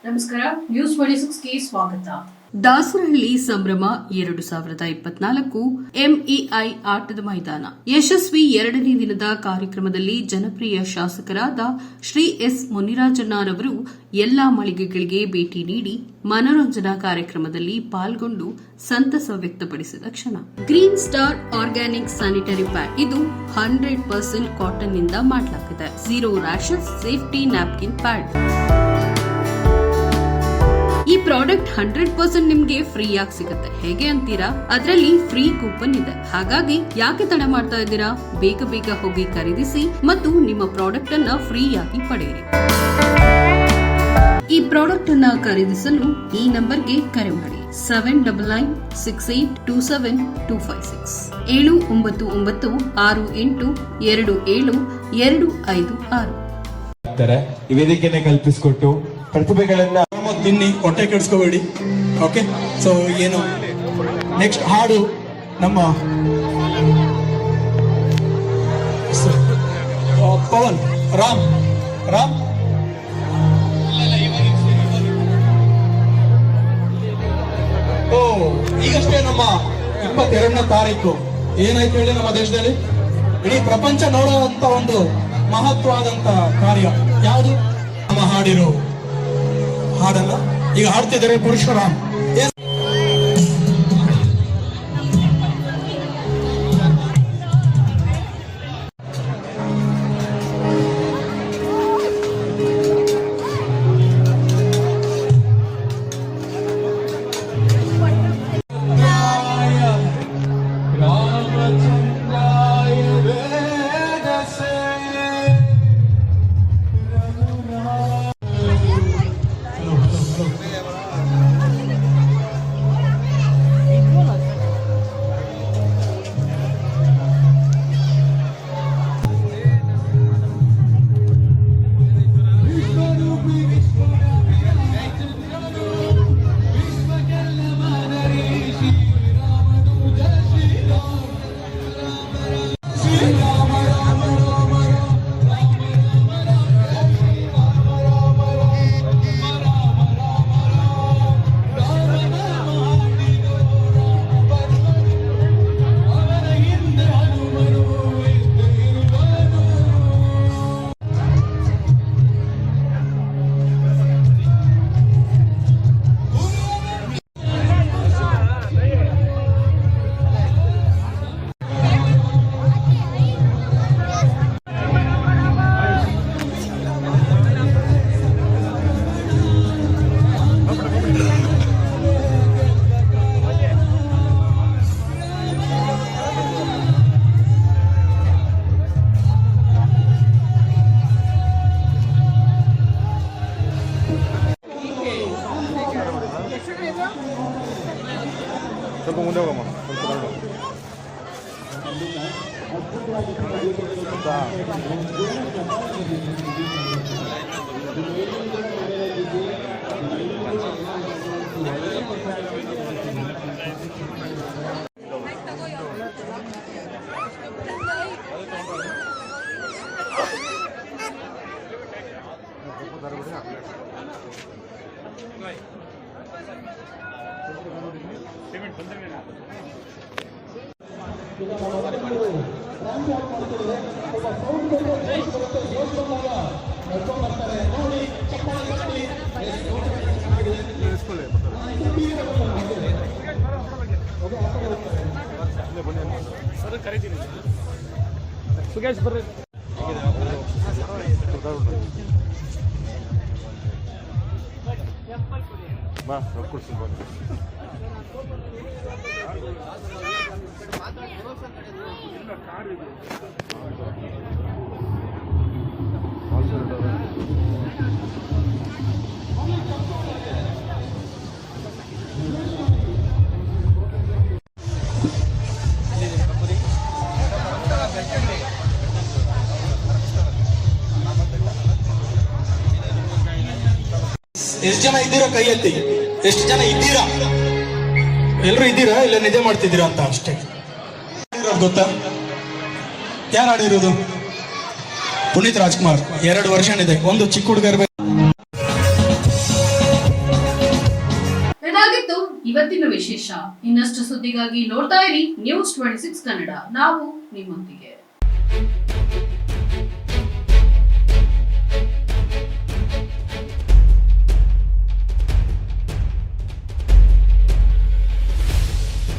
ನಮಸ್ಕಾರ, ನ್ಯೂಸ್ 26ಗೆ ಸ್ವಾಗತ. ದಾಸರಹಳ್ಳಿ ಸಂಭ್ರಮ 2024 ಎಂಇಐ ಆಟದ ಮೈದಾನ ಯಶಸ್ವಿ 2ನೇ ದಿನದ ಕಾರ್ಯಕ್ರಮದಲ್ಲಿ ಜನಪ್ರಿಯ ಶಾಸಕರಾದ ಶ್ರೀ ಎಸ್ ಮುನಿರಾಜಣ್ಣರವರು ಎಲ್ಲಾ ಮಳಿಗೆಗಳಿಗೆ ಭೇಟಿ ನೀಡಿ ಮನೋರಂಜನಾ ಕಾರ್ಯಕ್ರಮದಲ್ಲಿ ಪಾಲ್ಗೊಂಡು ಸಂತಸ ವ್ಯಕ್ತಪಡಿಸಿದ ಕ್ಷಣ. Green star organic sanitary pad ಇದು 100% ಕಾಟನ್ ನಿಂದ ಮಾಡಲಾಗಿದೆ. 0 ರ್ಯಾಷಸ್ ಸೇಫ್ಟಿ ನ್ಯಾಪ್ಕಿನ್ ಪ್ಯಾಡ್. ಈ ಪ್ರಾಡಕ್ಟ್ 100% ನಿಮ್ಗೆ ಫ್ರೀ ಆಗಿ ಸಿಗುತ್ತೆ. ಹೇಗೆ ಅಂತೀರಾ? ಅದರಲ್ಲಿ ಫ್ರೀ ಕೂಪನ್ ಇದೆ. ಹಾಗಾಗಿ ಯಾಕೆ ತಡ ಮಾಡ್ತಾ ಇದ್ದೀರಾ? ಬೇಗ ಬೇಗ ಹೋಗಿ ಖರೀದಿಸಿ ಮತ್ತು ನಿಮ್ಮ ಪ್ರಾಡಕ್ಟ್ ಅನ್ನ ಫ್ರೀ ಆಗಿ ಪಡೆಯಿರಿ. ಈ ಪ್ರಾಡಕ್ಟ್ ಅನ್ನ ಖರೀದಿಸಲು ಈ ನಂಬರ್ಗೆ ಕರೆ ಮಾಡಿ 7996827256 79968272256. ಈ ವೇದಿಕೆಯನ್ನು ಕಲ್ಪಿಸಿಕೊಟ್ಟು ಪ್ರತಿಭೆಗಳನ್ನ ತಿನ್ನಿ, ಹೊಟ್ಟೆ ಕೆಡಿಸ್ಕೋಬೇಡಿ. ಓಕೆ, ಸೊ ಏನು ನೆಕ್ಸ್ಟ್ ಹಾಡು ನಮ್ಮ ಪವನ್ ರಾಮ್ ಈಗಷ್ಟೇ ನಮ್ಮ 22ನೇ ತಾರೀಕು ಏನಾಯ್ತು ಹೇಳಿ, ನಮ್ಮ ದೇಶದಲ್ಲಿ ಇಡೀ ಪ್ರಪಂಚ ನೋಡುವಂತ ಒಂದು ಮಹತ್ವವಾದಂತ ಕಾರ್ಯ ಯಾವುದು? ನಮ್ಮ ಹಾಡಿರೋ ಹಾಡಲ್ಲ ಈಗ ಹಾಡ್ತಿದ್ದಾರೆ ಪರಶುರಾಮ್. ಸ್ವಲ್ಪ ಮುಂದೆ ಹೋಗಮ್ಮ, ಸ್ವಲ್ಪ ಬಾ ಕೊಡ್ತೀನಿ. ಎಷ್ಟು ಜನ ಇದ್ದೀರಾ ಕೈ ಎತ್ತಿ? ಎಷ್ಟು ಜನ ಇದ್ದೀರಾ? ಎಲ್ಲರೂ ಇದ್ದೀರಾ? ಇಲ್ಲ ನಿದ್ದೆ ಮಾಡ್ತಿದ್ದೀರಾ ಅಂತ ಅಷ್ಟೇ. ಗೊತ್ತಾ ಯಾರು ಆಡಿರೋದು? ಪುನೀತ್ ರಾಜ್ಕುಮಾರ್. 2 ವರ್ಷ ಇದೆ. ಒಂದು ಚಿಕ್ಕ ಹುಡುಗರ ಇದಾಗಿತ್ತು ಇವತ್ತಿನ ವಿಶೇಷ. ಇನ್ನಷ್ಟು ಸುದ್ದಿಗಾಗಿ ನೋಡ್ತಾ ಇರಿ ನ್ಯೂಸ್ 26 ಕನ್ನಡ. ನಾವು ನಿಮ್ಮೊಂದಿಗೆ.